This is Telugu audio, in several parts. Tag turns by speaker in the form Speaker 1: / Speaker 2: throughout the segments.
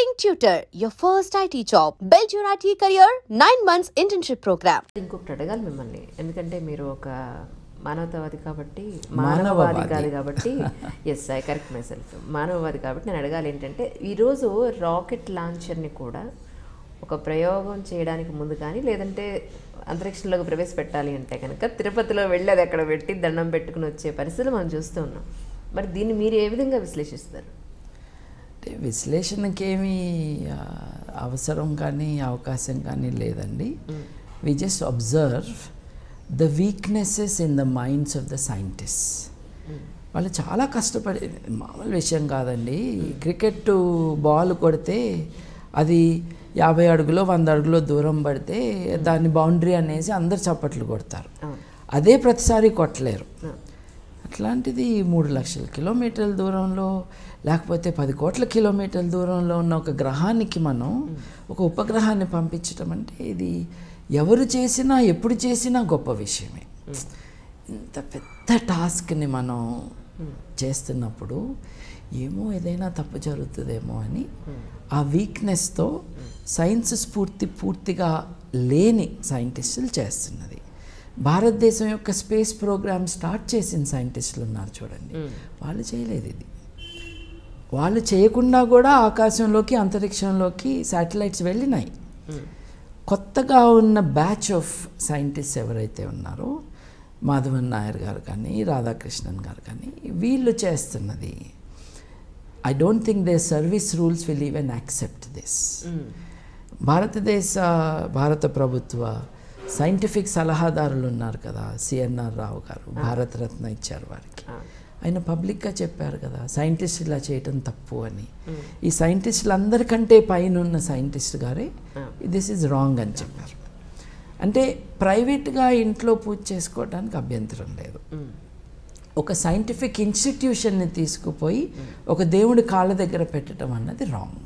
Speaker 1: King Tutor, your first IT job. Build your IT career, 9 months internship program.
Speaker 2: ఇంకొకటి అడగాలి మిమ్మల్ని, ఎందుకంటే మీరు ఒక మానవతావాది కాబట్టి, మానవవాది కాదు కాబట్టి, yes I correct myself, మానవవాది కాబట్టి నేను అడగాలి ఏంటంటే, ఈరోజు రాకెట్ లాంచర్ని కూడా ఒక ప్రయోగం చేయడానికి ముందు కానీ లేదంటే అంతరిక్షంలోకి ప్రవేశపెట్టాలి అంటే కనుక తిరుపతిలో వెళ్ళి అది అక్కడ పెట్టి దండం పెట్టుకుని వచ్చే పరిస్థితులు మనం చూస్తూ ఉన్నాం. మరి దీన్ని మీరు ఏ విధంగా విశ్లేషిస్తారు?
Speaker 3: విశ్లేషణకి ఏమీ అవసరం కానీ అవకాశం కానీ లేదండి. We just observe the weaknesses in the minds of the scientist. వాళ్ళు చాలా కష్టపడి, మామూలు విషయం కాదండి. క్రికెట్ బాల్ కొడితే అది 50 అడుగులో 100 అడుగులో దూరం పడితే దాన్ని బౌండరీ అనేసి అందరు చప్పట్లు కొడతారు. అదే ప్రతిసారి కొట్టలేరు. అట్లాంటిది 3 లక్షల కిలోమీటర్ల దూరంలో లేకపోతే 10 కోట్ల కిలోమీటర్ల దూరంలో ఉన్న ఒక గ్రహానికి మనం ఒక ఉపగ్రహాన్ని పంపించడం అంటే ఇది ఎవరు చేసినా ఎప్పుడు చేసినా గొప్ప విషయమే. ఇంత పెద్ద టాస్క్ని మనం చేస్తున్నప్పుడు ఏమో ఏదైనా తప్పు జరుగుతుందేమో అని ఆ వీక్నెస్తో సైన్స్ పూర్తిగా లేని సైంటిస్టులు చేస్తున్నది. భారతదేశం యొక్క స్పేస్ ప్రోగ్రామ్ స్టార్ట్ చేసిన సైంటిస్టులు ఉన్నారు చూడండి, వాళ్ళు చేయలేదు ఇది. వాళ్ళు చేయకుండా కూడా ఆకాశంలోకి అంతరిక్షంలోకి శాటిలైట్స్ వెళ్ళినాయి. కొత్తగా ఉన్న బ్యాచ్ ఆఫ్ సైంటిస్ట్ ఎవరైతే ఉన్నారో, మాధవన్ నాయర్ గారు కానీ రాధాకృష్ణన్ గారు కానీ, వీళ్ళు చేస్తున్నది I don't think they service rules will even accept this. భారత ప్రభుత్వ సైంటిఫిక్ సలహాదారులు ఉన్నారు కదా, సిఎన్ఆర్ రావు గారు, భారతరత్న ఇచ్చారు వారికి. ఆయన పబ్లిక్గా చెప్పారు కదా, సైంటిస్ట్ ఇలా చేయటం తప్పు అని. ఈ సైంటిస్టులు అందరికంటే పైన ఉన్న సైంటిస్ట్ గారే దిస్ ఈజ్ రాంగ్ అని చెప్పారు. అంటే ప్రైవేట్గా ఇంట్లో పూజ చేసుకోవడానికి అభ్యంతరం లేదు. ఒక సైంటిఫిక్ ఇన్స్టిట్యూషన్ని తీసుకుపోయి ఒక దేవుడి కాళ్ళ దగ్గర పెట్టడం అన్నది రాంగ్.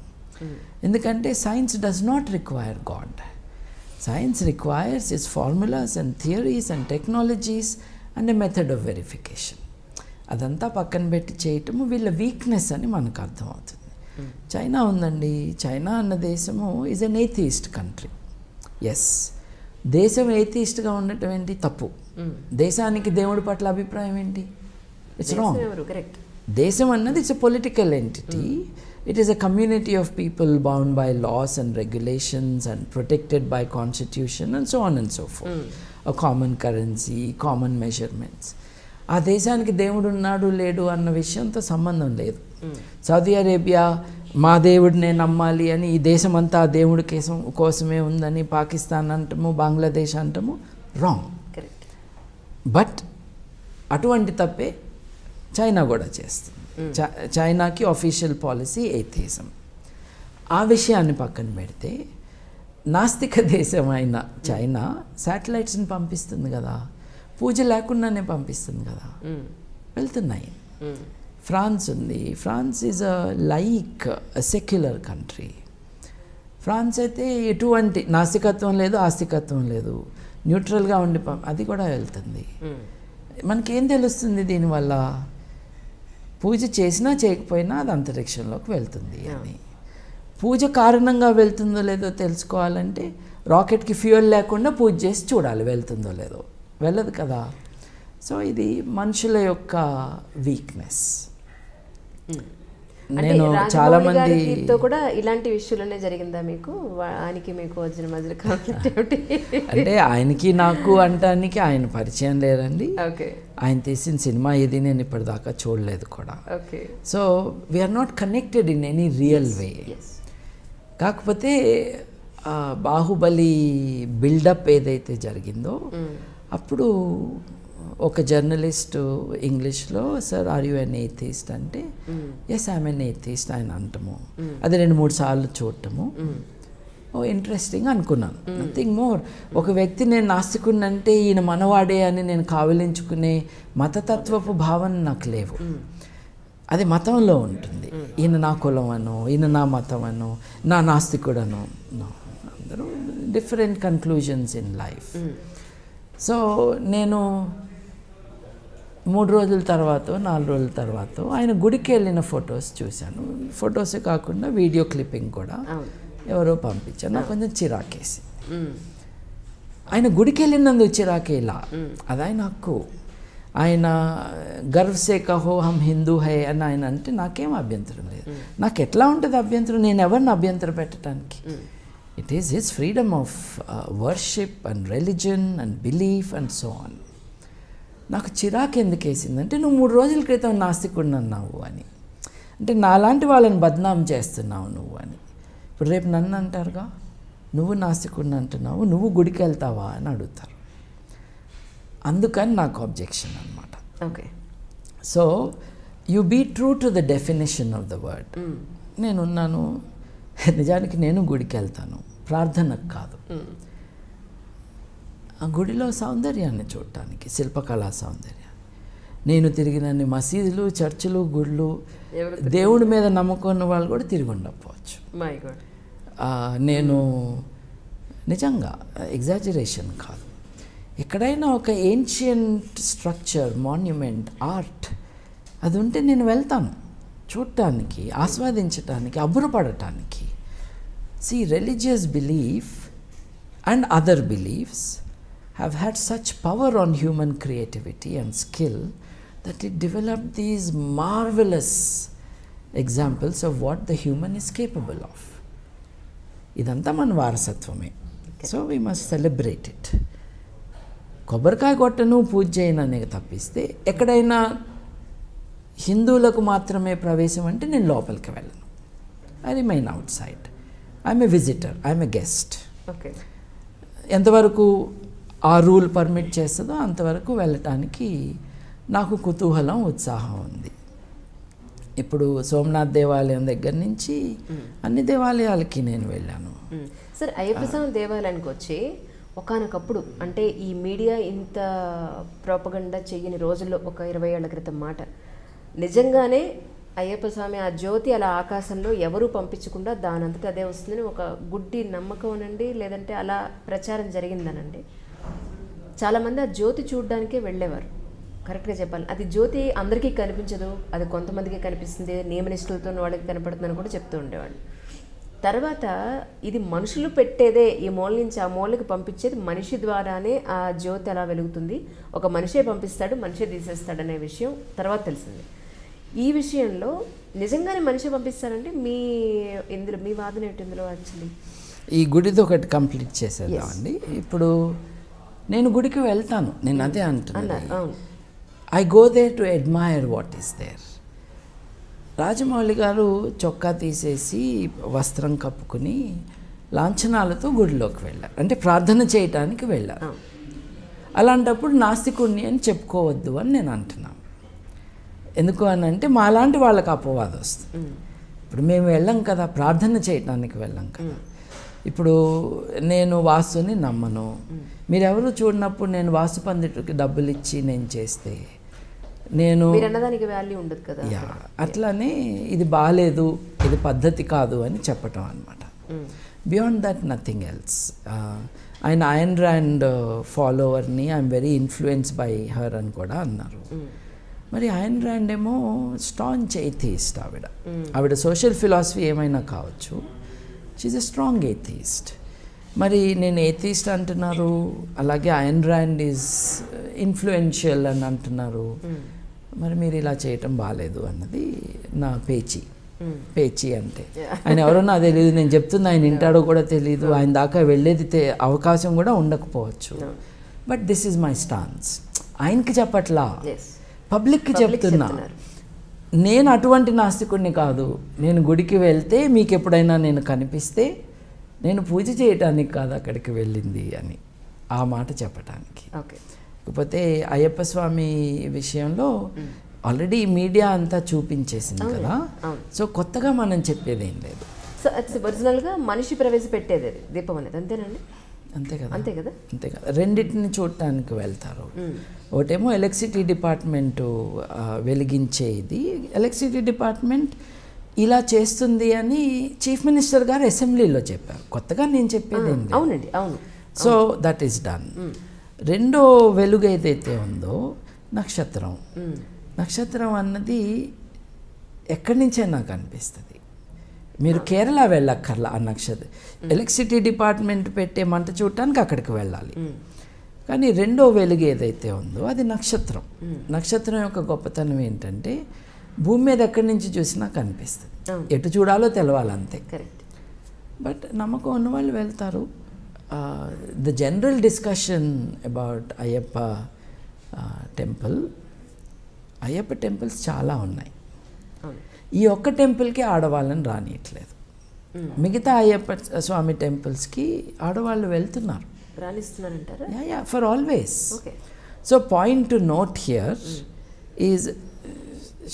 Speaker 3: ఎందుకంటే science does not require God. Science requires its formulas and theories and technologies and a method of verification. అదంతా పక్కన పెట్టి చేయటము వీళ్ళ వీక్నెస్ అని మనకు అర్థమవుతుంది. చైనా ఉందండి, చైనా అన్న దేశము ఈజ్ ఎన్ ఏథియిస్ట్ కంట్రీ. ఎస్, దేశం ఏథియిస్ట్గా ఉండటం ఏంటి తప్పు. దేశానికి దేవుడి పట్ల అభిప్రాయం ఏంటి? It's wrong. దేశం అన్నది it's a political entity. It is a community of people bound by laws and regulations and protected by constitution and so on and so forth. A common currency, common measurements. ఆ దేశానికి దేవుడు ఉన్నాడు లేడు అన్న విషయంతో సంబంధం లేదు. సౌదీ అరేబియా మా దేవుడినే నమ్మాలి అని, ఈ దేశం అంతా ఆ దేవుడి కోసమే ఉందని పాకిస్తాన్ అంటాము, బంగ్లాదేశ్ అంటాము, రాంగ్. బట్ అటువంటి తప్పే చైనా కూడా చేస్తుంది. చైనాకి ఆఫీషియల్ పాలసీ ఏథియిజం. ఆ విషయాన్ని పక్కన పెడితే నాస్తిక దేశం అయిన చైనా శాటిలైట్స్ని పంపిస్తుంది కదా, పూజ లేకుండానే పంపిస్తుంది కదా, వెళ్తున్నాయి. ఫ్రాన్స్ ఉంది, France is like secular country. France అయితే ఎటువంటి నాస్తికత్వం లేదు, ఆస్తికత్వం లేదు, న్యూట్రల్గా ఉండి అది కూడా వెళ్తుంది. మనకేం తెలుస్తుంది దీనివల్ల? పూజ చేసినా చేయకపోయినా అది అంతరిక్షంలోకి వెళ్తుంది అని. పూజ కారణంగా వెళ్తుందో లేదో తెలుసుకోవాలంటే రాకెట్కి ఫ్యూయల్ లేకుండా పూజ చేసి చూడాలి వెళ్తుందో లేదో. వెళ్ళదు కదా. సో ఇది మనుషుల యొక్క వీక్నెస్. నేను చాలా మందితో
Speaker 2: కూడా ఇలాంటి విషయాలనే జరిగిందా మీకు? ఆయనకి మీకు వచ్చిన మధ్య కాన్ఫ్లిక్ట్ ఏమిటి?
Speaker 3: అంటే ఆయనకి నాకు అంటానికి ఆయన పరిచయం లేదండి. ఆయన తీసిన సినిమా ఇది నేను ఇప్పటిదాకా చూడలేదు కూడా. So we're not connected in any real way. కాకపోతే బాహుబలి బిల్డప్ ఏదైతే జరిగిందో అప్పుడు ఒక జర్నలిస్ట్ ఇంగ్లీష్లో, sir are you an atheist అంటే, ఎస్ ఐఎమ్ ఎన్ ఏథిస్ట్ ఆయన అంటాము. అది 2-3 సార్లు చూడటము, ఓ ఇంట్రెస్టింగ్ అనుకున్నాను, నథింగ్ మోర్. ఒక వ్యక్తి నేను నాస్తికుడినంటే ఈయన మనవాడే అని నేను కావలించుకునే మతతత్వపు భావన నాకు లేవు. అది మతంలో ఉంటుంది. ఈయన నా కులం అనో, ఈయన నా మతం అనో, నా నాస్తికుడనో, అందరూ different conclusions in life. So నేను 3 రోజుల తర్వాత 4 రోజుల తర్వాత ఆయన గుడికి వెళ్ళిన ఫొటోస్ చూశాను. ఫొటోసే కాకుండా వీడియో క్లిప్పింగ్ కూడా ఎవరో పంపించారు. నాకు కొంచెం చిరాకేసి, ఆయన గుడికి వెళ్ళినందుకు చిరాకేలా, అది ఆయన హక్కు. ఆయన గర్వ్ సే కహో హమ్ హిందూ హై అని ఆయన అంటే నాకేం అభ్యంతరం లేదు. నాకు ఎట్లా ఉంటుంది అభ్యంతరం? నేను ఎవరిని అభ్యంతరం పెట్టడానికి? It is his freedom of worship and religion and belief and so on. నాకు చిరాకు ఎందుకు వేసిందంటే, నువ్వు 3 రోజుల క్రితం నాస్తికుడిని అన్నావు అని, అంటే నాలాంటి వాళ్ళని బద్నాం చేస్తున్నావు నువ్వు అని. ఇప్పుడు రేపు నన్ను అంటారుగా, నువ్వు నాస్తికుడిని అంటున్నావు, నువ్వు గుడికి వెళ్తావా అని అడుగుతారు. అందుకని నాకు అబ్జెక్షన్ అనమాట.
Speaker 2: Okay,
Speaker 3: so you be true to the definition of the word. నేనున్నాను, నిజానికి నేను గుడికి వెళ్తాను, ప్రార్థనకు కాదు. ఆ గుడిలో సౌందర్యాన్ని చూడటానికి, శిల్పకళా సౌందర్యాన్ని. నేను తిరిగినన్ని మసీదులు, చర్చిలు, గుళ్ళు, దేవుడి మీద నమ్మకం ఉన్న వాళ్ళు కూడా తిరిగి ఉండకపోవచ్చు. నేను నిజంగా ఎగ్జాజరేషన్ కాదు. ఎక్కడైనా ఒక ఏన్షియంట్ స్ట్రక్చర్, మాన్యుమెంట్, ఆర్ట్ అది ఉంటే నేను వెళ్తాను చూడటానికి, ఆస్వాదించటానికి, అబ్బురపడటానికి. See, religious belief and other beliefs have had such power on human creativity and skill that it developed these marvelous examples of what the human is capable of. ఇదంతా మన వారసత్వమే. So we must celebrate it. కొబ్బరికాయ కొట్టను, పూజ చేయననే తప్పిస్తే ఎక్కడైనా హిందువులకు మాత్రమే ప్రవేశం అంటే నేను లోపలికి వెళ్ళను. I remain out side. I'm a visitor, I'm a guest.
Speaker 2: Okay,
Speaker 3: ఎంతవరకు ఆ రూల్ పర్మిట్ చేస్తుందో అంతవరకు వెళ్ళటానికి నాకు కుతూహలం, ఉత్సాహం ఉంది. ఇప్పుడు సోమనాథ్ దేవాలయం దగ్గర నుంచి అన్ని దేవాలయాలకి నేను వెళ్ళాను.
Speaker 2: సార్, అయ్యప్ప స్వామి దేవాలయానికి వచ్చి ఒకానొకప్పుడు, అంటే ఈ మీడియా ఇంత ప్రోపగండా చెయ్యని రోజుల్లో, ఒక 20 ఏళ్ల క్రితం మాట, నిజంగానే అయ్యప్ప స్వామి ఆ జ్యోతి అలా ఆకాశంలో ఎవరూ పంపించకుండా దానంతటా అదే వస్తుందని ఒక గుడ్డి నమ్మకం అనండి, లేదంటే అలా ప్రచారం జరిగిందనండి. చాలామంది ఆ జ్యోతి చూడడానికే వెళ్ళేవారు. కరెక్ట్గా చెప్పాలి, అది జ్యోతి అందరికీ కనిపించదు, అది కొంతమందికి కనిపిస్తుంది, నియమనిష్టలతో వాళ్ళకి కనపడుతుందని కూడా చెప్తూ ఉండేవాళ్ళు. తర్వాత ఇది మనుషులు పెట్టేదే, ఈ మూల నుంచి ఆ మూలకి పంపించేది మనిషి ద్వారానే ఆ జ్యోతి అలా వెలుగుతుంది, ఒక మనిషే పంపిస్తాడు, మనిషే తీసేస్తాడు అనే విషయం తర్వాత తెలిసింది. ఈ విషయంలో నిజంగానే మనిషి పంపిస్తారంటే మీ వాదన ఏంటి ఇందులో? యాక్చువల్లీ
Speaker 3: ఈ గుడితో ఒకటి కంప్లీట్ చేసేద్దామండి. ఇప్పుడు నేను గుడికి వెళ్తాను, నేను అదే అంటున్నాను. I go there to admire what is there. Rajamouli గారు చొక్కా తీసేసి వస్త్రం కప్పుకుని లాంఛనాలతో గుడిలోకి వెళ్ళారు, అంటే ప్రార్థన చేయటానికి వెళ్ళారు. అలాంటప్పుడు నాస్తికుడిని అని చెప్పుకోవద్దు అని నేను అంటున్నాను. ఎందుకు అని అంటే మాలాంటి వాళ్ళకి అపవాదం వస్తుంది. ఇప్పుడు మేము వెళ్ళాం కదా, ప్రార్థన చేయటానికి వెళ్ళాం కదా. ఇప్పుడు నేను వాస్తుని నమ్మను, మీరెవరు చూడనప్పుడు నేను వాస్తు పండితుడికి డబ్బులు ఇచ్చి నేను చేస్తే నేను
Speaker 2: అన్నదానికి వాల్యూ ఉండదు కదా.
Speaker 3: అట్లానే ఇది బాగాలేదు, ఇది పద్ధతి కాదు అని చెప్పటం అనమాట. Beyond that nothing else. ఆయన అయన్ ర్యాండ్ ఫాలోవర్ని, I'm very influenced by her అని కూడా అన్నారు. మరి అయన్ ర్యాండ్ ఏమో స్ట్రాంగ్ ఎథీస్ట్. ఆవిడ సోషల్ ఫిలాసఫీ ఏమైనా కావచ్చు, షీఈ్ ఎ స్ట్రాంగ్ ఎథీస్ట్. మరి నేను ఎథీస్ట్ అంటున్నారు, అలాగే అయన్ ర్యాండ్ ఈజ్ ఇన్ఫ్లుయెన్షియల్ అని అంటున్నారు. మరి మీరు ఇలా చేయటం బాగాలేదు అన్నది నా పేచీ అంటే. ఆయన ఎవరో నాకు తెలియదు, నేను చెప్తున్నా ఆయన వింటాడో కూడా తెలియదు, ఆయన దాకా వెళ్ళేది అవకాశం కూడా ఉండకపోవచ్చు. But this is my stance. ఆయనకి చెప్పట్లా, పబ్లిక్కి చెప్తున్నా. నేను అటువంటి నాస్తికుడిని కాదు. నేను గుడికి వెళ్తే మీకు ఎప్పుడైనా నేను కనిపిస్తే నేను పూజ చేయటానికి కాదు అక్కడికి వెళ్ళింది అని ఆ మాట చెప్పటానికి. కాకపోతే అయ్యప్ప స్వామి విషయంలో ఆల్రెడీ మీడియా అంతా చూపించేసింది కదా, సో కొత్తగా మనం చెప్పేది ఏం లేదు.
Speaker 2: సో ఒరిజినల్గా మనిషి ప్రవేశపెట్టేది దీపం అనేది, అంతేనండి?
Speaker 3: అంతే కదా,
Speaker 2: అంతే కదా.
Speaker 3: రెండింటిని చూడటానికి వెళ్తారు. ఒకటేమో ఎలక్ట్రిసిటీ డిపార్ట్మెంటు వెలిగించేది. ఎలక్ట్రిసిటీ డిపార్ట్మెంట్ ఇలా చేస్తుంది అని చీఫ్ మినిస్టర్ గారు అసెంబ్లీలో చెప్పారు. కొత్తగా నేను చెప్పేది
Speaker 2: అవునండి, అవును.
Speaker 3: So that is done. రెండో వెలుగు ఏదైతే ఉందో నక్షత్రం. నక్షత్రం అన్నది ఎక్కడి నుంచే నాకు అనిపిస్తుంది. మీరు కేరళ వెళ్ళక్కర్లా ఆ నక్షత్రం. ఎలక్ట్రిసిటీ డిపార్ట్మెంట్ పెట్టే మంట చూడటానికి అక్కడికి వెళ్ళాలి. కానీ రెండో వెలుగు ఏదైతే ఉందో అది నక్షత్రం. నక్షత్రం యొక్క గొప్పతనం ఏంటంటే భూమి మీద ఎక్కడి నుంచి చూసినా కనిపిస్తుంది, ఎటు చూడాలో తెలవాలంతే. బట్ నమ్మకం ఉన్న వాళ్ళు వెళ్తారు. The general discussion about Ayyappa temple, Ayyappa temples చాలా ఉన్నాయి. ఈ ఒక్క టెంపుల్కి ఆడవాళ్ళని రానియట్లేదు. మిగతా అయ్యప్ప స్వామి టెంపుల్స్కి ఆడవాళ్ళు వెళ్తున్నారు, for always. So point to note here is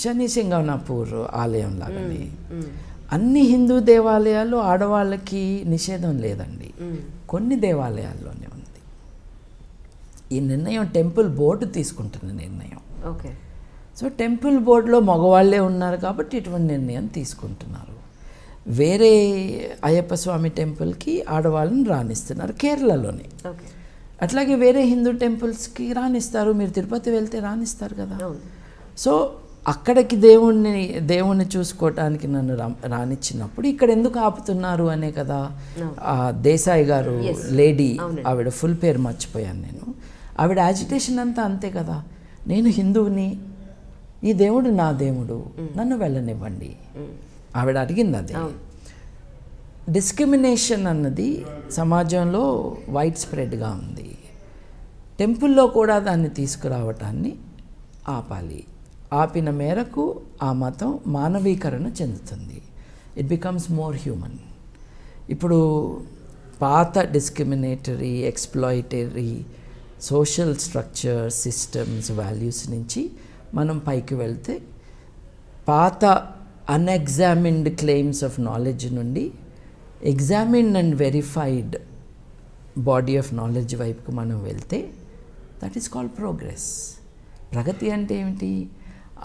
Speaker 3: Shani Shingnapur ఆలయం లాగానే అన్ని హిందూ దేవాలయాలు ఆడవాళ్ళకి నిషేధం లేదండి, కొన్ని దేవాలయాల్లోనే ఉంది. ఈ నిర్ణయం టెంపుల్ బోర్డు తీసుకుంటున్న నిర్ణయం. సో టెంపుల్ బోర్డులో మగవాళ్ళే ఉన్నారు కాబట్టి ఇటువంటి నిర్ణయం తీసుకుంటున్నారు. వేరే అయ్యప్ప స్వామి టెంపుల్కి ఆడవాళ్ళని రాణిస్తున్నారు కేరళలోనే. అట్లాగే వేరే హిందూ టెంపుల్స్కి రాణిస్తారు. మీరు తిరుపతి వెళ్తే రాణిస్తారు కదా. సో అక్కడికి దేవుణ్ణి చూసుకోవటానికి నన్ను రానిచ్చినప్పుడు ఇక్కడ ఎందుకు ఆపుతున్నారు అనే కదా. దేశాయి గారు లేడీ, ఆవిడ ఫుల్ పేరు మర్చిపోయాను నేను. ఆవిడ యాజిటేషన్ అంతా అంతే కదా. నేను హిందువుని, ఈ దేవుడు నా దేవుడు, నన్ను వెళ్ళనివ్వండి. ఆవిడ అడిగింది అది. డిస్క్రిమినేషన్ అన్నది సమాజంలో వైడ్ స్ప్రెడ్గా ఉంది. టెంపుల్లో కూడా దాన్ని తీసుకురావటాన్ని ఆపాలి. ఆపిన మేరకు ఆ మతం మానవీకరణ చెందుతుంది. It becomes more human. ఇప్పుడు పాత discriminatory, exploitatory social structure, systems, values నుంచి మనం పైకి వెళ్తే పాత అన్ఎగ్జామిన్డ్ క్లెయిమ్స్ ఆఫ్ నాలెడ్జ్ నుండి examined and verified body of knowledge వైపుకు మనం వెళ్తే దట్ ఈస్ కాల్డ్ ప్రోగ్రెస్. ప్రగతి అంటే ఏమిటి?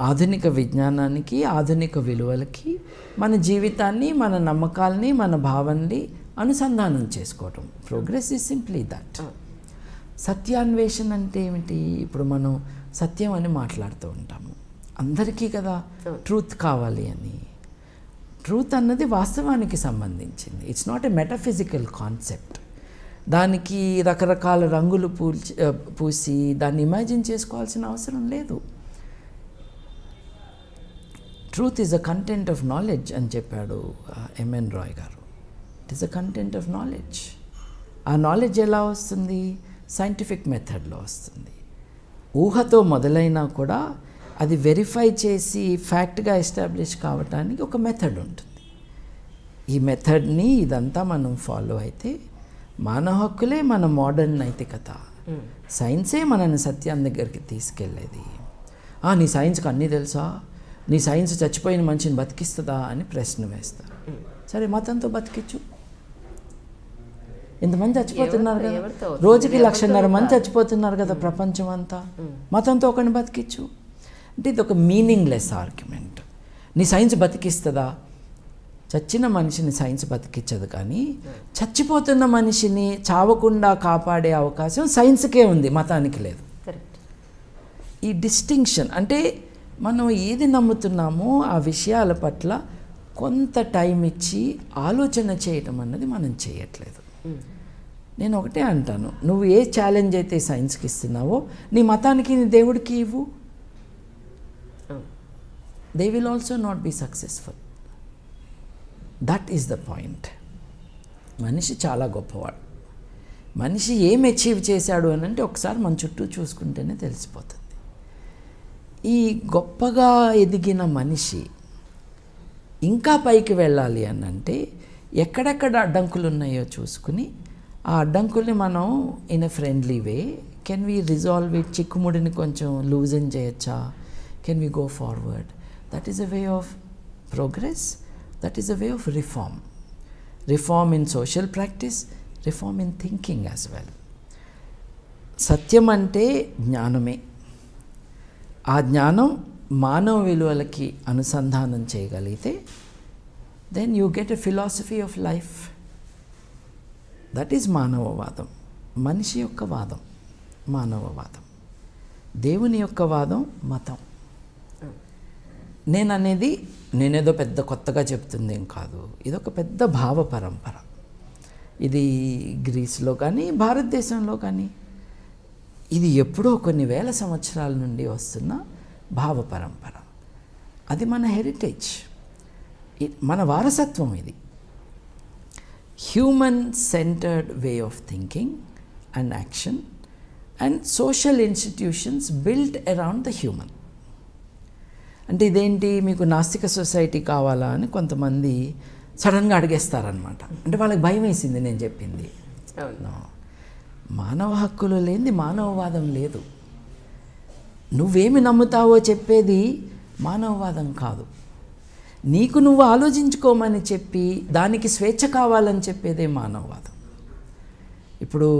Speaker 3: ఆధునిక విజ్ఞానానికి, ఆధునిక విలువలకి మన జీవితాన్ని, మన నమ్మకాలని, మన భావాన్ని అనుసంధానం చేసుకోవటం. Progress is simply that. సత్యాన్వేషణ అంటే ఏమిటి? ఇప్పుడు మనం సత్యం అని మాట్లాడుతూ ఉంటాము, అందరికీ కదా ట్రూత్ కావాలి అని. ట్రూత్ అన్నది వాస్తవానికి సంబంధించింది. It's not a metaphysical concept. దానికి రకరకాల రంగులు పూసి దాన్ని ఇమాజిన్ చేసుకోవాల్సిన అవసరం లేదు. Truth is a content of knowledge అని చెప్పాడు ఎంఎన్ రాయ్ గారు. It is a content of knowledge. ఆ నాలెడ్జ్ ఎలా వస్తుంది? సైంటిఫిక్ మెథడ్లో వస్తుంది. ఊహతో మొదలైనా కూడా అది వెరిఫై చేసి ఫ్యాక్ట్గా ఎస్టాబ్లిష్ కావటానికి ఒక మెథడ్ ఉంటుంది. ఈ మెథడ్ని ఇదంతా మనం ఫాలో అయితే మానవ హక్కులే మన మోడర్న్ నైతికత. సైన్సే మనల్ని సత్యం దగ్గరికి తీసుకెళ్ళేది. నీ సైన్స్కి అన్నీ తెలుసా? నీ సైన్స్ చచ్చిపోయిన మనిషిని బతికిస్తుందా అని ప్రశ్న వేస్తారు. సరే, మతంతో బతికించు. ఇంతమంది చచ్చిపోతున్నారు కదా, రోజుకి 1,00,000 మంది చచ్చిపోతున్నారు కదా ప్రపంచం అంతా. మతంతో ఒకరిని బతికించు అంటే ఇది ఒక మీనింగ్లెస్ ఆర్గ్యుమెంట్. నీ సైన్స్ బతికిస్తుందా? చచ్చిన మనిషిని సైన్స్ బతికించదు, కానీ చచ్చిపోతున్న మనిషిని చావకుండా కాపాడే అవకాశం సైన్స్కే ఉంది, మతానికి లేదు. ఈ డిస్టింక్షన్ అంటే మనం ఏది నమ్ముతున్నామో ఆ విషయాల పట్ల కొంత టైం ఇచ్చి ఆలోచన చేయటం అన్నది మనం చేయట్లేదు. నేను ఒకటే అంటాను, నువ్వు ఏ ఛాలెంజ్ అయితే సైన్స్కి ఇస్తున్నావో నీ మతానికి, నీ దేవుడికి ఇవ్వు. They will also not be successful. That is the point. మనిషి చాలా గొప్పవాడు. మనిషి ఏం అచీవ్ చేశాడు అని అంటే ఒకసారి మన చుట్టూ చూసుకుంటేనే తెలిసిపోతుంది. ఈ గొప్పగా ఎదిగిన మనిషి ఇంకా పైకి వెళ్ళాలి అని అంటే ఎక్కడెక్కడ అడ్డంకులు ఉన్నాయో చూసుకుని ఆ అడ్డంకుల్ని మనం in a friendly way can we resolve it. చిక్కుముడిని కొంచెం లూజన్ చేయొచ్చా? Can we go forward? That is a way of progress. That is a way of reform. Reform in social practice, reform in thinking as well. సత్యం అంటే జ్ఞానమే. ఆ జ్ఞానం మానవ విలువలకి అనుసంధానం చేయగలిగితే then you get a philosophy of life. That is మానవవాదం. మనిషి యొక్క వాదం మానవవాదం. దేవుని యొక్క వాదం మతం. నేనేదో పెద్ద కొత్తగా చెప్తుంది ఏం కాదు, ఇదొక పెద్ద భావ పరంపర. ఇది గ్రీస్లో కానీ భారతదేశంలో కానీ ఇది ఎప్పుడో కొన్ని వేల సంవత్సరాల నుండి వస్తున్న భావ పరంపర. అది మన హెరిటేజ్, మన వారసత్వం. ఇది human centred way of thinking and action and social institutions built around the human. అంటే ఇదేంటి, మీకు నాస్తిక సొసైటీ కావాలా అని కొంతమంది సడన్గా అడిగేస్తారనమాట. అంటే వాళ్ళకి భయం వేసింది నేను చెప్పింది. మానవ హక్కులు లేనిది మానవవాదం లేదు. నువ్వేమి నమ్ముతావో చెప్పేది మానవవాదం కాదు. నీకు నువ్వు ఆలోచించుకోమని చెప్పి దానికి స్వేచ్ఛ కావాలని చెప్పేదే మానవవాదం. ఇప్పుడు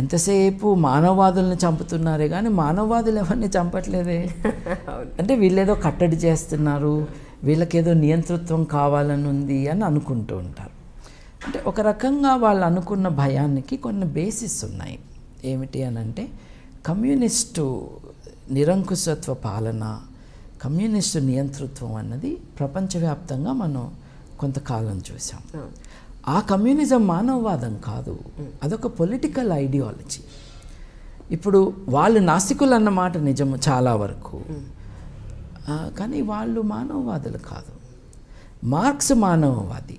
Speaker 3: ఎంతసేపు మానవవాదులను చంపుతున్నారే కానీ మానవవాదులు ఎవరిని చంపట్లేదే. అంటే వీళ్ళేదో కట్టడి చేస్తున్నారు, వీళ్ళకేదో నియంతృత్వం కావాలని ఉంది అని అనుకుంటూ ఉంటారు. అంటే ఒక రకంగా వాళ్ళు అనుకున్న భయానికి కొన్ని బేసిస్ ఉన్నాయి. ఏమిటి అని అంటే కమ్యూనిస్టు నిరంకుశత్వ పాలన, కమ్యూనిస్టు నియంతృత్వం అన్నది ప్రపంచవ్యాప్తంగా మనం కొంతకాలం చూసాం. ఆ కమ్యూనిజం మానవవాదం కాదు, అదొక పొలిటికల్ ఐడియాలజీ. ఇప్పుడు వాళ్ళు నాస్తికులు అన్నమాట నిజము చాలా వరకు, కానీ వాళ్ళు మానవవాదులు కాదు. మార్క్స్ మానవవాది,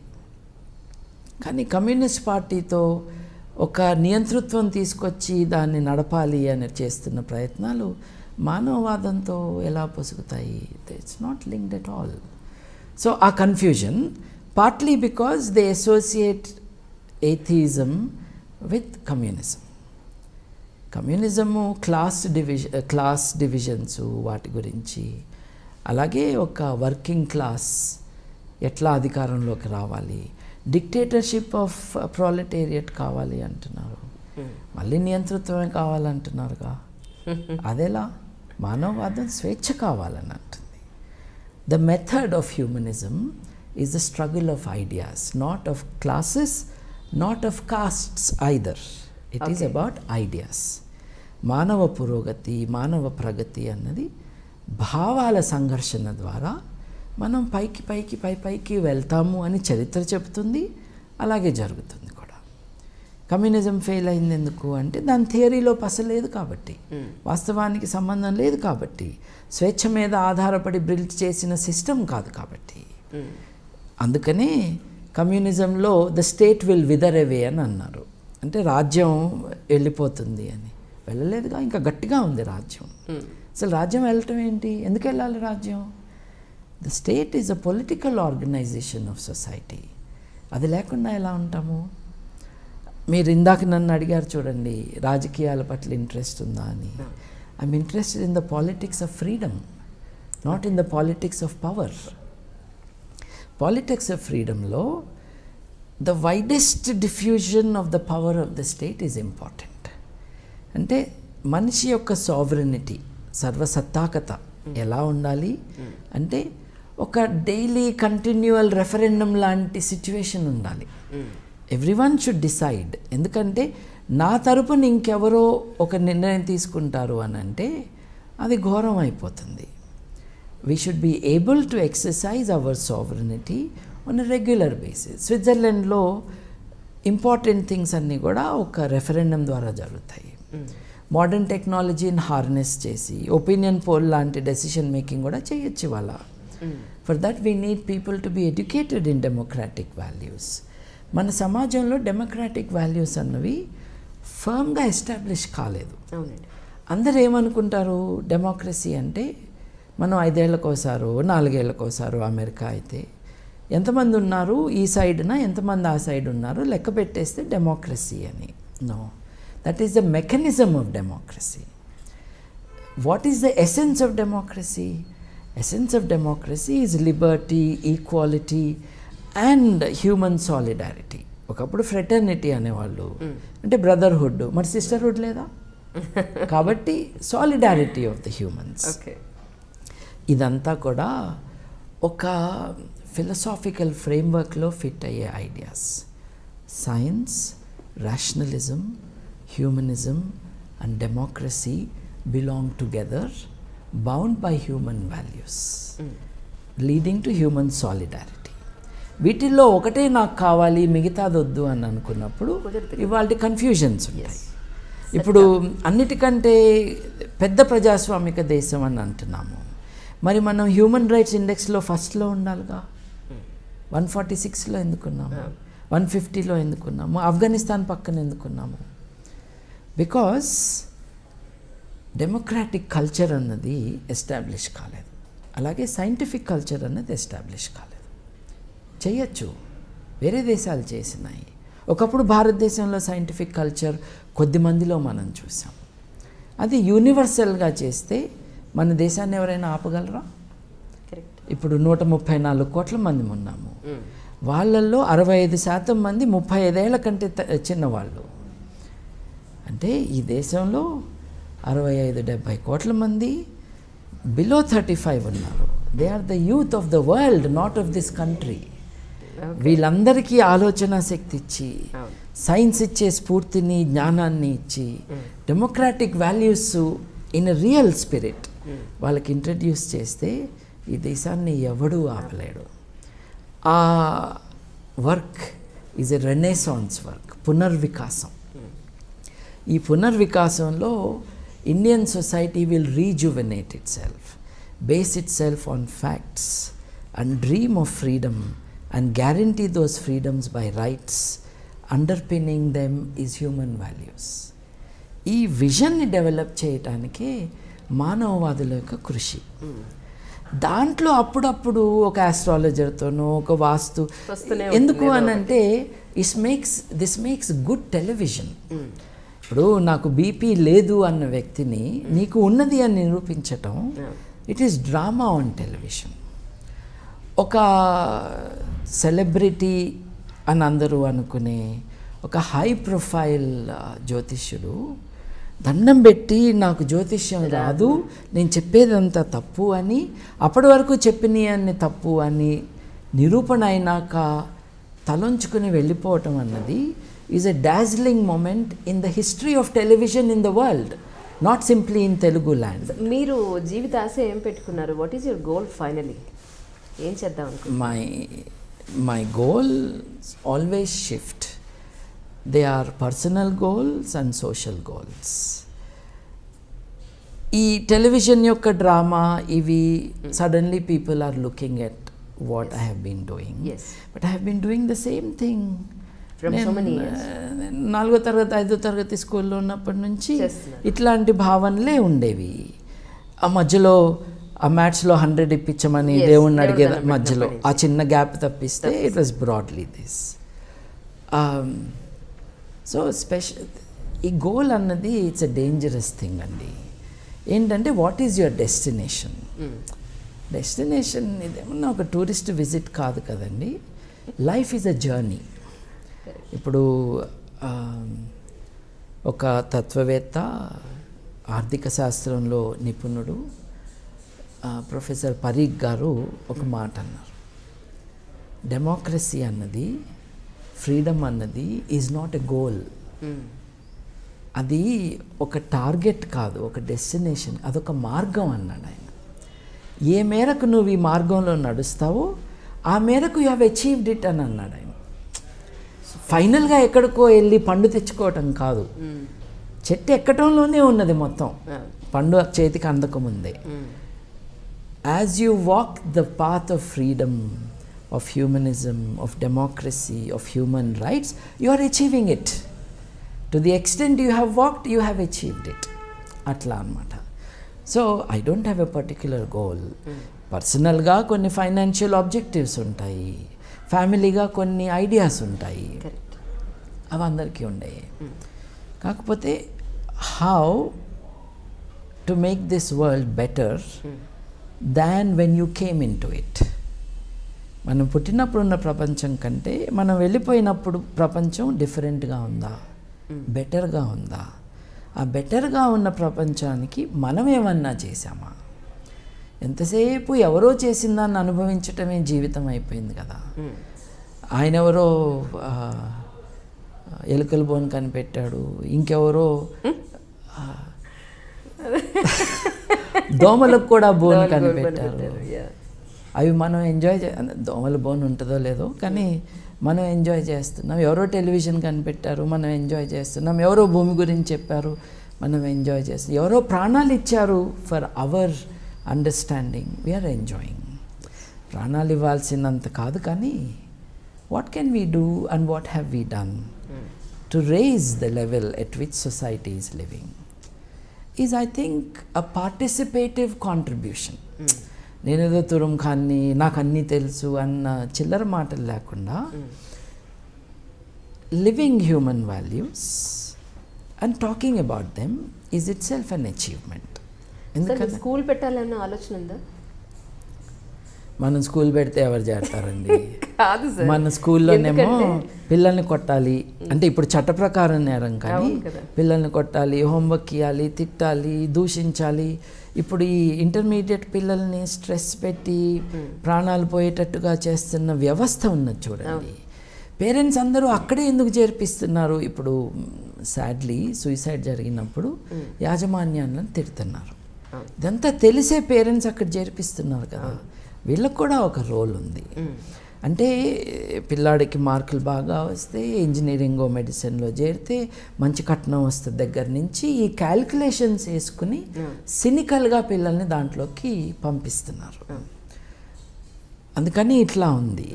Speaker 3: కానీ కమ్యూనిస్ట్ పార్టీతో ఒక నియంతృత్వం తీసుకొచ్చి దాన్ని నడపాలి అని చేస్తున్న ప్రయత్నాలు మానవవాదంతో ఎలా పొసుగుతాయి? It's not linked at all. So ఆ confusion partly because they associate atheism with communism. Communism class divisions వాటి గురించి, అలాగే ఒక వర్కింగ్ క్లాస్ ఎట్లా అధికారంలోకి రావాలి, డిక్టేటర్షిప్ ఆఫ్ ప్రొలెటేరియట్ కావాలి అంటున్నారు, మళ్ళీ నియంతృత్వమే కావాలంటున్నారుగా. అదేలా? మానవవాదం స్వేచ్ఛ కావాలని అంటుంది. The method of humanism is the struggle of ideas, not of classes, not of castes either. It is about ideas. మానవ పురోగతి, మానవ ప్రగతి అన్నది భావాల సంఘర్షణ ద్వారా మనం పైకి వెళ్తాము అని చరిత్ర చెబుతుంది. అలాగే జరుగుతుంది కూడా. కమ్యూనిజం ఫెయిల్ అయింది ఎందుకు అంటే దాని థియరీలో పసలేదు కాబట్టి, వాస్తవానికి సంబంధం లేదు కాబట్టి, స్వేచ్ఛ మీద ఆధారపడి బిల్డ్ చేసిన సిస్టమ్ కాదు కాబట్టి. అందుకనే కమ్యూనిజంలో ద స్టేట్ విల్ విదర్ అవే అని అన్నారు. అంటే రాజ్యం వెళ్ళిపోతుంది అని. వెళ్ళలేదుగా, ఇంకా గట్టిగా ఉంది రాజ్యం. అసలు రాజ్యం వెళ్ళటం ఏంటి? ఎందుకు వెళ్ళాలి రాజ్యం? The state is a political organization of society. అది లేకుండా ఎలా ఉంటాము? మీరు ఇందాక నన్ను అడిగారు చూడండి, రాజకీయాల పట్ల ఇంట్రెస్ట్ ఉందా అని. I'm interested in the politics of freedom, not in the politics of power. Politics of ఫ్రీడమ్లో the widest diffusion of the power of the state is important. అంటే మనిషి యొక్క సావరెనిటీ, సర్వసత్తాకత ఎలా ఉండాలి అంటే ఒక డైలీ కంటిన్యూవల్ రెఫరెండం లాంటి సిచ్యువేషన్ ఉండాలి. Everyone should decide. ఎందుకంటే నా తరపున ఇంకెవరో ఒక నిర్ణయం తీసుకుంటారు అని అంటే అది ఘోరం అయిపోతుంది. We should be able to exercise our sovereignty on a regular basis. స్విట్జర్లాండ్లో ఇంపార్టెంట్ థింగ్స్ అన్నీ కూడా ఒక రెఫరెండం ద్వారా జరుగుతాయి. మోడర్న్ టెక్నాలజీని హార్నెస్ చేసి ఒపీనియన్ పోల్ లాంటి డెసిషన్ మేకింగ్ కూడా చేయొచ్చు వాళ్ళ. For that we need people to be educated in democratic values. మన సమాజంలో డెమోక్రాటిక్ వాల్యూస్ అన్నవి ఫర్మ్గా ఎస్టాబ్లిష్ కాలేదు. అందరూ ఏమనుకుంటారు, డెమోక్రసీ అంటే మనం 5 ఏళ్ళకోసారో 4 ఏళ్ళకోసారో అమెరికా అయితే ఎంతమంది ఉన్నారు ఈ సైడ్న, ఎంతమంది ఆ సైడ్ ఉన్నారు లెక్క పెట్టేస్తే డెమోక్రసీ అని. No, that is the mechanism of democracy. What is the essence of democracy? Essence of democracy is liberty, equality and human solidarity. ఒకప్పుడు ఫ్రెటర్నిటీ అనేవాళ్ళు, అంటే బ్రదర్హుడ్. మరి సిస్టర్హుడ్ లేదా? కాబట్టి సాలిడారిటీ ఆఫ్ ద హ్యూమన్స్. ఇదంతా కూడా ఒక ఫిలసాఫికల్ ఫ్రేమ్వర్క్లో ఫిట్ అయ్యే ideas. Science, rationalism, humanism and democracy belong together, bound by human values, leading to human solidarity. వీటిల్లో ఒకటే నాకు కావాలి మిగతాది వద్దు అని అనుకున్నప్పుడు ఇవాళ కన్ఫ్యూజన్స్ ఉంటాయి. ఇప్పుడు అన్నిటికంటే పెద్ద ప్రజాస్వామిక దేశం అని అంటున్నాము, మరి మనం హ్యూమన్ రైట్స్ ఇండెక్స్లో ఫస్ట్లో ఉండాలిగా. 146లో ఎందుకున్నాము, 150లో ఎందుకున్నాము, ఆఫ్ఘనిస్తాన్ పక్కన ఎందుకున్నాము? బికాస్ డెమోక్రాటిక్ కల్చర్ అన్నది ఎస్టాబ్లిష్ కాలేదు, అలాగే సైంటిఫిక్ కల్చర్ అన్నది ఎస్టాబ్లిష్ కాలేదు. చేయొచ్చు, వేరే దేశాలు చేసినాయి. ఒకప్పుడు భారతదేశంలో సైంటిఫిక్ కల్చర్ కొద్ది మందిలో మనం చూసాం. అది యూనివర్సల్గా చేస్తే మన దేశాన్ని ఎవరైనా ఆపగలరా? ఇప్పుడు 134 కోట్ల మంది ఉన్నాము, వాళ్ళల్లో 65% మంది 35 ఏళ్ల కంటే చిన్నవాళ్ళు. అంటే ఈ దేశంలో 65-70 కోట్ల మంది బిలో 35 ఉన్నారు. They are the youth of the world, not of this country. వీళ్ళందరికీ ఆలోచన శక్తి ఇచ్చి, సైన్స్ ఇచ్చే స్ఫూర్తిని, జ్ఞానాన్ని ఇచ్చి, democratic values in a real spirit వాళ్ళకి ఇంట్రడ్యూస్ చేస్తే ఈ దేశాన్ని ఎవడూ ఆపలేడు. ఆ work is a renaissance work, పునర్వికాసం. ఈ పునర్వికాసంలో Indian society will rejuvenate itself, base itself on facts and dream of freedom and guarantee those freedoms by rights. Underpinning them is human values. ఈ విజన్ని డెవలప్ చేయటానికే మానవవాదుల యొక్క కృషి. దాంట్లో అప్పుడప్పుడు ఒక ఆస్ట్రాలజర్తోనో ఒక వాస్తు ఎందుకు అని అంటే దిస్ మేక్స్ గుడ్ టెలివిజన్. ఇప్పుడు నాకు బీపీ లేదు అన్న వ్యక్తిని నీకు ఉన్నది అని నిరూపించటం, it is drama on television. ఒక సెలబ్రిటీ అని అందరూ అనుకునే ఒక హై ప్రొఫైల్ జ్యోతిష్యుడు దండం పెట్టి నాకు జ్యోతిష్యం రాదు, నేను చెప్పేదంతా తప్పు అని, అప్పటి వరకు చెప్పినవన్నీ తప్పు అని నిరూపణ అయినాక తలొంచుకుని వెళ్ళిపోవటం అన్నది is a dazzling moment in the history of television in the world, not simply in Telugu land.
Speaker 2: మీరు జీవిత ఆశ ఏం పెట్టుకున్నారు? What is your goal finally? ఏం చేద్దాం అనుకుంటున్నారు?
Speaker 3: My goal always shift. They are personal goals and social goals. ఈ టెలివిజన్ యొక్క డ్రామా ఇవి suddenly people are looking at what I have been doing, but I have been doing the same thing. 4వ తరగతి 5వ తరగతి స్కూల్లో ఉన్నప్పటి నుంచి ఇట్లాంటి భావనలే ఉండేవి. ఆ మధ్యలో ఆ మ్యాథ్స్లో 100 ఇప్పించమని దేవుణ్ణి అడిగే మధ్యలో ఆ చిన్న గ్యాప్ తప్పిస్తే it was broadly this. So ఈ గోల్ అన్నది ఇట్స్ ఎ డేంజరస్ థింగ్ అండి. ఏంటంటే what is your destination? Destination ఇదేమన్నా ఒక టూరిస్ట్ విజిట్ కాదు కదండి. Life is a journey. ఇప్పుడు ఒక తత్వవేత్త, ఆర్థిక శాస్త్రంలో నిపుణుడు ప్రొఫెసర్ పరీక్ గారు ఒక మాట అన్నారు, డెమోక్రసీ అన్నది, ఫ్రీడమ్ అన్నది ఈజ్ నాట్ ఎ గోల్. అది ఒక టార్గెట్ కాదు, ఒక డెస్టినేషన్, అదొక మార్గం అన్నాడు ఆయన. ఏ మేరకు నువ్వు ఈ మార్గంలో నడుస్తావో ఆ మేరకు యూ హ్యావ్ అచీవ్డ్ ఇట్ అని అన్నాడు ఆయన. ఫైనల్గా ఎక్కడికో వెళ్ళి పండు తెచ్చుకోవటం కాదు, చెట్టు ఎక్కటంలోనే ఉన్నది మొత్తం, పండు చేతికి అందకముందే. As you walk the path of freedom, of humanism, of democracy, of human rights, you are achieving it. To the extent you have walked, you have achieved it. Atla anamata. So I don't have a particular goal. Personal ga konni financial objectives untayi, family ga konni ideas untayi, avi andariki undayi. Kakapothe how to make this world better than when you came into it. మనం పుట్టినప్పుడు ఉన్న ప్రపంచం కంటే మనం వెళ్ళిపోయినప్పుడు ప్రపంచం డిఫరెంట్గా ఉందా, బెటర్గా ఉందా? ఆ బెటర్గా ఉన్న ప్రపంచానికి మనం ఏమన్నా చేసామా? ఎంతసేపు ఎవరో చేసిన దాన్ని అనుభవించటమే జీవితం అయిపోయింది కదా. ఆయన ఎవరో ఎలుకల బోన్ కనిపెట్టాడు, ఇంకెవరో దోమలకు కూడా బోన్ కనిపెట్టారు. అవి మనం ఎంజాయ్ దోమల బోన్ ఉంటుందో లేదో కానీ మనం ఎంజాయ్ చేస్తున్నాం. ఎవరో టెలివిజన్ కనిపెట్టారు, మనం ఎంజాయ్ చేస్తున్నాం. ఎవరో భూమి గురించి చెప్పారు, మనం ఎంజాయ్ చేస్తున్నాం. ఎవరో ప్రాణాలు ఇచ్చారు for our understanding, we're enjoying. ప్రాణాలు ఇవ్వాల్సినంత కాదు కానీ what can we do and what have we done to raise the level at which society is living is I think a participative contribution. నేనేదో తురుం ఖాన్ని నాకు అన్నీ తెలుసు అన్న చిల్లర మాటలు లేకుండా living human values and talking about them is it self an achievement.
Speaker 2: ఎందుకంటే స్కూల్ పెట్టాలన్న ఆలోచన ఉందా?
Speaker 3: మనం స్కూల్ పెడితే ఎవరు చేస్తారండి?
Speaker 2: కాదు సార్,
Speaker 3: మన స్కూల్లోనేమో పిల్లల్ని కొట్టాలి అంటే ఇప్పుడు చట్ట ప్రకారం నేరం, కానీ పిల్లల్ని కొట్టాలి, హోంవర్క్ ఇవ్వాలి, తిట్టాలి, దూషించాలి. ఇప్పుడు ఈ ఇంటర్మీడియట్ పిల్లల్ని స్ట్రెస్ పెట్టి ప్రాణాలు పోయేటట్టుగా చేస్తున్న వ్యవస్థ ఉన్నది చూడండి. పేరెంట్స్ అందరూ అక్కడే ఎందుకు చేర్పిస్తున్నారు? ఇప్పుడు సాడ్లీ సూసైడ్ జరిగినప్పుడు యాజమాన్యాలను తిడుతున్నారు. ఇదంతా తెలిసే పేరెంట్స్ అక్కడ చేర్పిస్తున్నారు కదా. వీళ్ళకు కూడా ఒక రోల్ ఉంది. అంటే పిల్లాడికి మార్కులు బాగా వస్తే ఇంజనీరింగో మెడిసిన్లో చేరితే మంచి కట్నం వస్తుంది దగ్గర నుంచి ఈ క్యాల్కులేషన్స్ వేసుకుని సినికల్గా పిల్లల్ని దాంట్లోకి పంపిస్తున్నారు. అందుకని ఇట్లా ఉంది.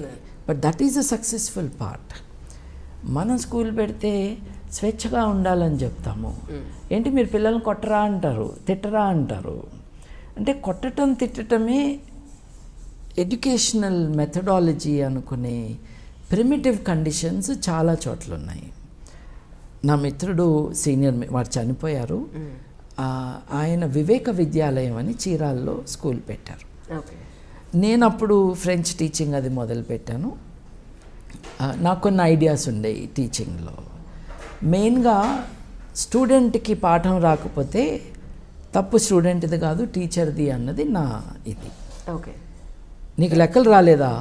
Speaker 3: But that is a successful part. మనం స్కూల్ పెడితే స్వేచ్ఛగా ఉండాలని చెప్తాము. ఏంటి మీరు పిల్లల్ని కొట్టరా అంటారు, తిట్టరా అంటారు. అంటే కొట్టడం తిట్టడమే ఎడ్యుకేషనల్ మెథడాలజీ అనుకునే ప్రిమిటివ్ కండిషన్స్ చాలా చోట్ల ఉన్నాయి. నా మిత్రుడు సీనియర్, వారు చనిపోయారు, ఆయన వివేక విద్యాలయం అని చీరాల్లో స్కూల్ పెట్టారు. నేను అప్పుడు ఫ్రెంచ్ టీచింగ్ అది మొదలుపెట్టాను. నాకు కొన్ని ఐడియాస్ ఉండేవి టీచింగ్లో. మెయిన్గా స్టూడెంట్కి పాఠం రాకపోతే తప్పు స్టూడెంట్ది కాదు టీచర్ది అన్నది నా ఇది.
Speaker 2: ఓకే,
Speaker 3: నీకు లెక్కలు రాలేదా,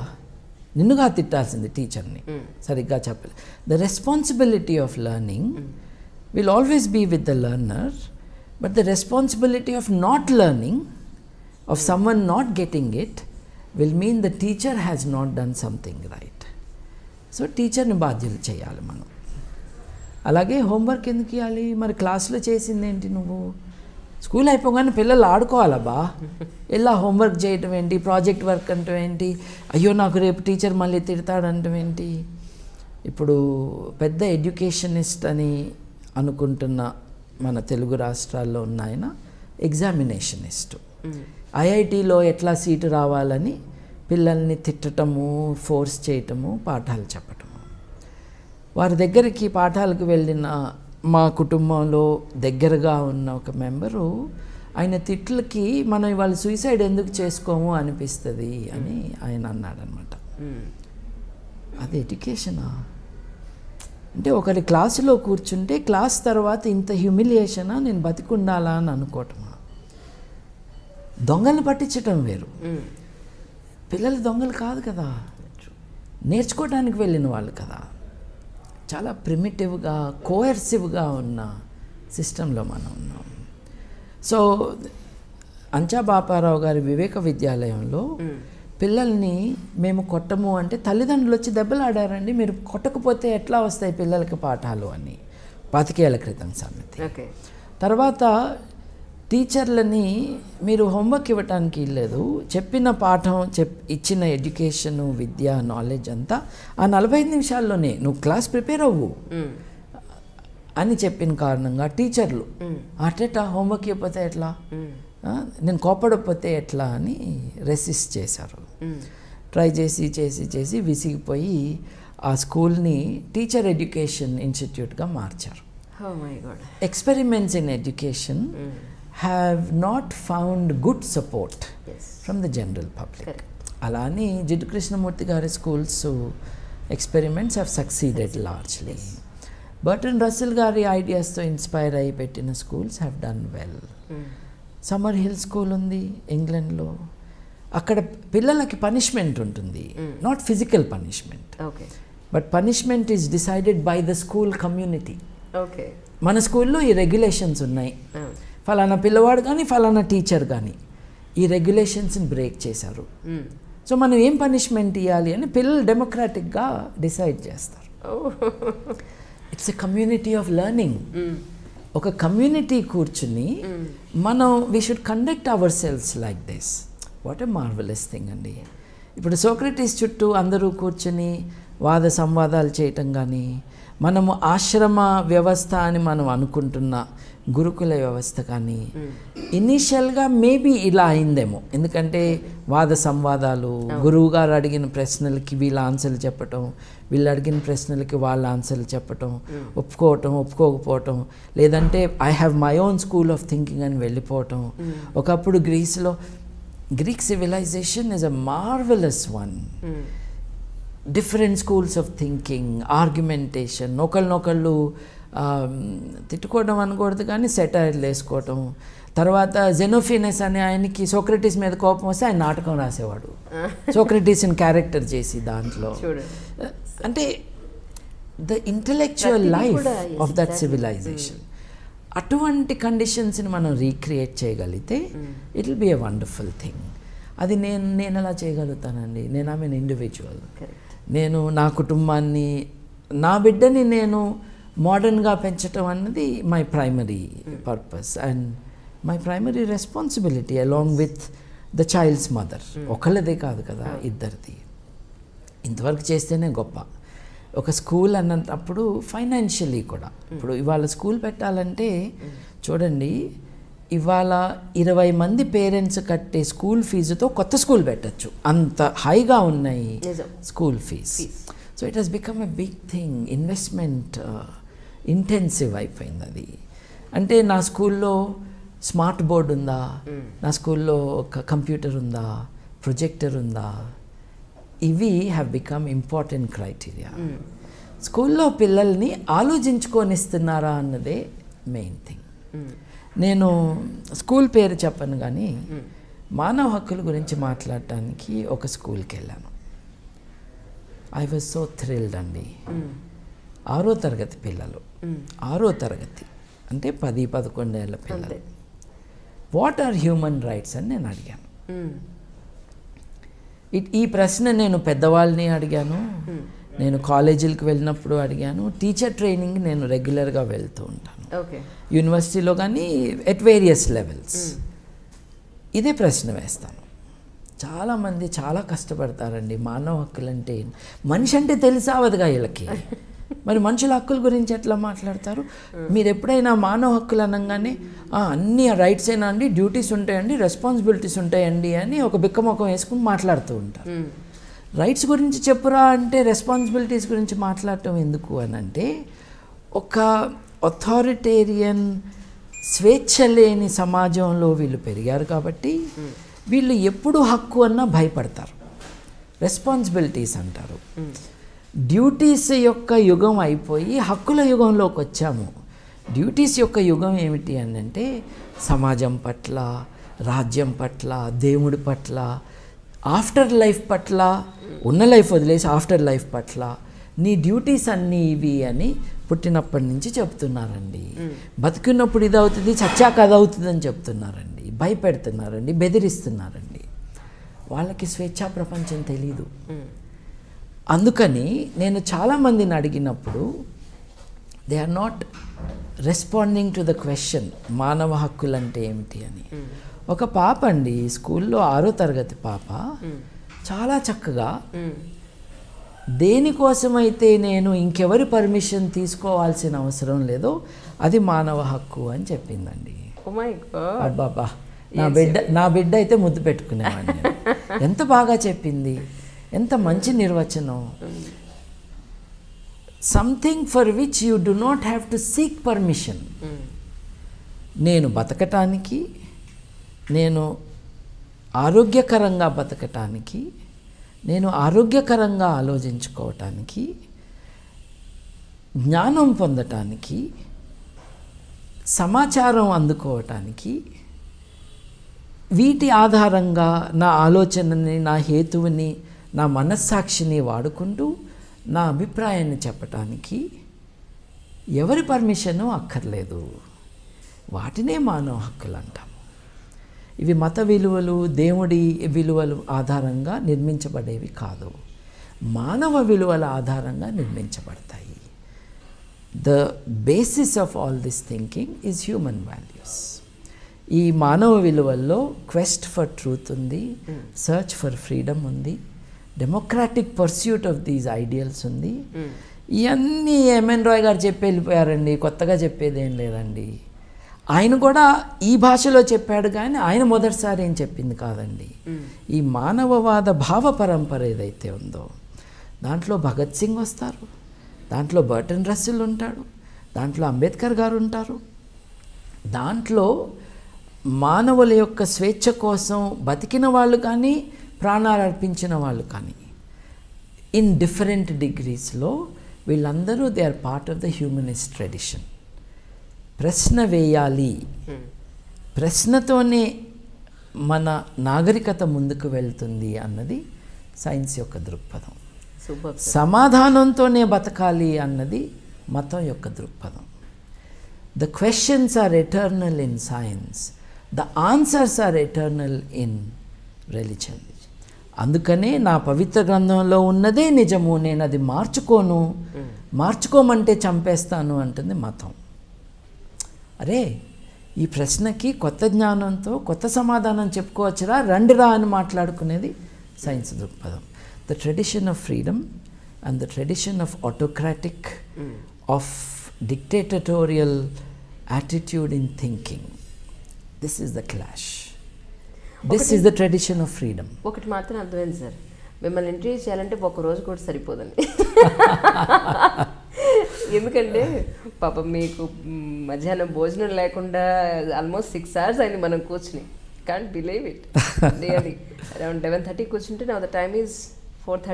Speaker 3: నిన్నుగా తిట్టాల్సింది టీచర్ని, సరిగ్గా చెప్పలేదు. The responsibility of learning will always be with the learner, but the responsibility of not learning, of someone not getting it, will mean the teacher has not done something right. So టీచర్ని బాధ్యులు చేయాలి మనం. అలాగే హోంవర్క్ ఎందుకు ఇవ్వాలి? మరి క్లాస్లో చేసింది ఏంటి? నువ్వు స్కూల్ అయిపోగానే పిల్లలు ఆడుకోవాలబ్బా, ఇలా హోంవర్క్ చేయటం ఏంటి, ప్రాజెక్ట్ వర్క్ అంటాం ఏంటి, అయ్యో నాకు రేపు టీచర్ మళ్ళీ తిడతాడంటాం ఏంటి? ఇప్పుడు పెద్ద ఎడ్యుకేషనిస్ట్ అని అనుకుంటున్న మన తెలుగు రాష్ట్రాల్లో ఉన్న ఆయన ఎగ్జామినేషనిస్టు. ఐఐటీలో ఎట్లా సీటు రావాలని పిల్లల్ని తిట్టటము, ఫోర్స్ చేయటము, పాఠాలు చెప్పటము. వారి దగ్గరికి పాఠాలకు వెళ్ళిన మా కుటుంబంలో దగ్గరగా ఉన్న ఒక మెంబరు ఆయన తిట్లకి మనం ఇవాళ సూసైడ్ ఎందుకు చేసుకోము అనిపిస్తుంది అని ఆయన అన్నాడనమాట. అది ఎడ్యుకేషనా? అంటే ఒకరి క్లాసులో కూర్చుంటే క్లాస్ తర్వాత ఇంత హ్యూమిలియేషనా, నేను బతికుండాలా అని అనుకోవటమా? దొంగల్ని పట్టించటం వేరు, పిల్లలు దొంగలు కాదు కదా, నేర్చుకోవడానికి వెళ్ళిన వాళ్ళు కదా. చాలా ప్రిమిటివ్గా, కోయర్సివ్గా ఉన్న సిస్టంలో మనం ఉన్నాం. సో అంచా బాపారావు గారి వివేక విద్యాలయంలో పిల్లల్ని మేము కొట్టము అంటే తల్లిదండ్రులు వచ్చి దెబ్బలాడారండి. మీరు కొట్టకపోతే ఎట్లా వస్తాయి పిల్లలకి పాఠాలు అని 25 ఏళ్ల క్రితం సంగతి. తర్వాత టీచర్లని మీరు హోంవర్క్ ఇవ్వటానికి లేదు, చెప్పిన పాఠం ఇచ్చిన ఎడ్యుకేషను, విద్య, నాలెడ్జ్ అంతా ఆ 45 నిమిషాల్లోనే నువ్వు క్లాస్ ప్రిపేర్ అవ్వు అని చెప్పిన కారణంగా టీచర్లు అటెటా హోంవర్క్ ఇవ్వకపోతే ఎట్లా, నేను కోపడకపోతే ఎట్లా అని రెసిస్ట్ చేశారు. ట్రై చేసి చేసి చేసి విసిగిపోయి ఆ స్కూల్ని టీచర్ ఎడ్యుకేషన్ ఇన్స్టిట్యూట్గా మార్చారు. Experiments in education have not found good support from the general public. అలానే జిడ్డు కృష్ణమూర్తి గారి schools experiments have succeeded largely. Burton Russell గారి ఐడియాస్తో ఇన్స్పైర్ అయ్యి పెట్టిన schools have done well. Summer hill school ఉంది ఇంగ్లాండ్లో. అక్కడ పిల్లలకి పనిష్మెంట్ ఉంటుంది, not physical punishment, but punishment is decided by the school community. మన స్కూల్లో ఈ రెగ్యులేషన్స్ ఉన్నాయి, ఫలానా పిల్లవాడు కానీ ఫలానా టీచర్ కానీ ఈ రెగ్యులేషన్స్ని బ్రేక్ చేశారు. సో మనం ఏం పనిష్మెంట్ ఇవ్వాలి అని పిల్లలు డెమోక్రాటిక్గా డిసైడ్ చేస్తారు. It's a community of learning. ఒక కమ్యూనిటీ కూర్చుని మనం we should conduct hour cells like this. What a marvellous thing అండి. ఇప్పుడు సోక్రటీస్ చుట్టూ అందరూ కూర్చుని వాద సంవాదాలు చేయటం కానీ, మనము ఆశ్రమ వ్యవస్థ అని మనం అనుకుంటున్న గురుకుల వ్యవస్థ కానీ ఇనీషియల్గా మేబీ ఇలా అయిందేమో. ఎందుకంటే వాద సంవాదాలు, గురువు గారు అడిగిన ప్రశ్నలకి వీళ్ళ ఆన్సర్లు చెప్పటం, వీళ్ళు అడిగిన ప్రశ్నలకి వాళ్ళ ఆన్సర్లు చెప్పటం, ఒప్పుకోకపోవటం, లేదంటే I have my own school of thinking అని వెళ్ళిపోవటం. ఒకప్పుడు Greek civilization is a marvellous one. Different schools of thinking, argumentation, ఒకళ్ళనొకళ్ళు తిట్టుకోవడం అనకూడదు కానీ సెటైర్లు వేసుకోవటం. తర్వాత జెనోఫినస్ అనే ఆయనకి సోక్రటీస్ మీద కోపం వస్తే ఆయన నాటకం రాసేవాడు, సోక్రటీస్ని క్యారెక్టర్ చేసి దాంట్లో. అంటే the intellectual life of that civilization. అటువంటి కండిషన్స్ని మనం రీక్రియేట్ చేయగలిగితే it will be a wonderful thing. అది నేను అలా చేయగలుగుతానండి. నేను ఐ మీన్ ఇండివిజువల్. నేను నా కుటుంబాన్ని, నా బిడ్డని నేను మోడర్న్గా పెంచడం అన్నది my primary purpose and my primary responsibility along with the child's mother. ఒకళ్ళదే కాదు కదా, ఇద్దరిది. ఇంతవరకు చేస్తేనే గొప్ప. ఒక స్కూల్ అన్నప్పుడు ఫైనాన్షియలీ కూడా, ఇప్పుడు ఇవాళ స్కూల్ పెట్టాలంటే చూడండి, ఇవాళ 20 మంది పేరెంట్స్ కట్టే స్కూల్ ఫీజుతో కొత్త స్కూల్ పెట్టచ్చు, అంత హైగా ఉన్నాయి school fees. So it has become a big thing. Investment intensive అయిపోయింది అది. అంటే నా స్కూల్లో స్మార్ట్ బోర్డ్ ఉందా, నా స్కూల్లో ఒక కంప్యూటర్ ఉందా, ప్రొజెక్టర్ ఉందా, ఇవి హ్యావ్ బికమ్ ఇంపార్టెంట్ క్రైటీరియా. స్కూల్లో పిల్లల్ని ఆలోచించుకొనిస్తున్నారా అన్నదే మెయిన్ థింగ్. నేను స్కూల్ పేరు చెప్పను కానీ మానవ హక్కుల గురించి మాట్లాడటానికి ఒక స్కూల్కి వెళ్ళాను. ఐ వాజ్ సో థ్రిల్డ్ అండి. 6వ తరగతి పిల్లలు, 6వ తరగతి అంటే 10-11 ఏళ్ళ పిల్లలు. వాట్ ఆర్ హ్యూమన్ రైట్స్ అని నేను అడిగాను. ఈ ప్రశ్న నేను పెద్దవాళ్ళని అడిగాను, నేను కాలేజీలకు వెళ్ళినప్పుడు అడిగాను, టీచర్ ట్రైనింగ్ నేను రెగ్యులర్గా వెళ్తూ ఉంటాను, యూనివర్సిటీలో కానీ ఎట్ వేరియస్ లెవెల్స్. ఇదే ప్రశ్న వేస్తాను. చాలామంది చాలా కష్టపడతారండి. మానవ హక్కులు అంటే మనిషి అంటే తెలిసావదుగా వీళ్ళకి, మరి మనుషుల హక్కుల గురించి ఎట్లా మాట్లాడతారు? మీరు ఎప్పుడైనా మానవ హక్కులు అనగానే అన్ని రైట్స్ అయినా అండి, డ్యూటీస్ ఉంటాయండి, రెస్పాన్సిబిలిటీస్ ఉంటాయండి అని ఒక బిక్కమొఖం వేసుకుని మాట్లాడుతూ ఉంటారు. రైట్స్ గురించి చెప్పురా అంటే రెస్పాన్సిబిలిటీస్ గురించి మాట్లాడటం ఎందుకు అని అంటే, ఒక అథారిటేరియన్ స్వేచ్ఛ లేని సమాజంలో వీళ్ళు పెరిగారు కాబట్టి వీళ్ళు ఎప్పుడు హక్కు అన్నా భయపడతారు. రెస్పాన్సిబిలిటీస్ అంటారు. డ్యూటీస్ యొక్క యుగం అయిపోయి హక్కుల యుగంలోకి వచ్చాము. డ్యూటీస్ యొక్క యుగం ఏమిటి అని అంటే, సమాజం పట్ల, రాజ్యం పట్ల, దేవుడి పట్ల, ఆఫ్టర్ లైఫ్ పట్ల, ఉన్న లైఫ్ వదిలేసి ఆఫ్టర్ లైఫ్ పట్ల నీ డ్యూటీస్ అన్నీ ఇవి అని పుట్టినప్పటి నుంచి చెప్తున్నారండి. బతుకున్నప్పుడు ఇది అవుతుంది, చచ్చాక అది అవుతుంది అని చెప్తున్నారండి, భయపెడుతున్నారండి, బెదిరిస్తున్నారండి. వాళ్ళకి స్వేచ్ఛా ప్రపంచం తెలీదు. అందుకని నేను చాలామందిని అడిగినప్పుడు they are not responding to the question మానవ హక్కులు అంటే ఏమిటి అని. ఒక పాప అండి, స్కూల్లో 6వ తరగతి పాప, చాలా చక్కగా దేనికోసమైతే నేను ఇంకెవరి పర్మిషన్ తీసుకోవాల్సిన అవసరం లేదో అది మానవ హక్కు అని చెప్పిందండి. అబ్బాబా, నా బిడ్డ అయితే ముద్దు పెట్టుకునేవాడిని. ఎంత బాగా చెప్పింది, ఎంత మంచి నిర్వచనం. Something for which you do not have to seek permission. నేను బతకటానికి, నేను ఆరోగ్యకరంగా బతకటానికి, నేను ఆరోగ్యకరంగా ఆలోచించుకోవటానికి, జ్ఞానం పొందటానికి, సమాచారం అందుకోవటానికి, వీటి ఆధారంగా నా ఆలోచనని, నా హేతువుని, నా మనస్సాక్షిని వాడుకుంటూ నా అభిప్రాయాన్ని చెప్పటానికి ఎవరి పర్మిషను అక్కర్లేదు. వాటినే మానవ హక్కులు అంటాము. ఇవి మత విలువలు, దేవుడి విలువలు ఆధారంగా నిర్మించబడేవి కాదు, మానవ విలువల ఆధారంగా నిర్మించబడతాయి. The basis of all this thinking is human values. ఈ మానవ విలువల్లో క్వెస్ట్ ఫర్ ట్రూత్ ఉంది, సర్చ్ ఫర్ ఫ్రీడమ్ ఉంది, democratic pursuit of these ideals ఉంది. ఇవన్నీ ఎంఎన్ రాయ్ గారు చెప్పి వెళ్ళిపోయారండి, కొత్తగా చెప్పేది ఏం లేదండి. ఆయన కూడా ఈ భాషలో చెప్పాడు కానీ ఆయన మొదటిసారి ఏం చెప్పింది కాదండి. ఈ మానవవాద భావ పరంపర ఏదైతే ఉందో దాంట్లో భగత్ సింగ్ వస్తారు, దాంట్లో బర్టన్ రస్సెల్ ఉంటాడు, దాంట్లో అంబేద్కర్ గారు ఉంటారు, దాంట్లో మానవుల యొక్క స్వేచ్ఛ కోసం బతికిన వాళ్ళు కానీ ప్రాణాలు అర్పించిన వాళ్ళు కానీ ఇన్ డిఫరెంట్ డిగ్రీస్లో వీళ్ళందరూ they are part of the humanist tradition. ప్రశ్న వేయాలి, ప్రశ్నతోనే మన నాగరికత ముందుకు వెళ్తుంది అన్నది సైన్స్ యొక్క దృక్పథం. సమాధానంతోనే బతకాలి అన్నది మతం యొక్క దృక్పథం. The questions are eternal in science, the answers are eternal in religion. అందుకనే నా పవిత్ర గ్రంథంలో ఉన్నదే నిజము, నేను అది మార్చుకోను, మార్చుకోమంటే చంపేస్తాను అంటుంది మతం. అరే ఈ ప్రశ్నకి కొత్త జ్ఞానంతో కొత్త సమాధానం చెప్పుకోవచ్చురా, రండిరా అని మాట్లాడుకునేది సైన్స్ దృక్పథం. The tradition of freedom and the tradition of autocratic, of dictatorial attitude in thinking, this is the clash. This is the tradition of freedom.
Speaker 2: ఒకటి మాత్రం అర్థమైంది సార్, మిమ్మల్ని ఇంటర్వ్యూ చేయాలంటే ఒక రోజు కూడా సరిపోదండి. ఎందుకంటే పాపం మీకు మధ్యాహ్నం భోజనం లేకుండా ఆల్మోస్ట్ 6 hours అయింది మనం కూర్చుని. Can't believe it. Really around 11:30 కూర్చుంటే నౌ ద టైమ్ ఈజ్ 4:30.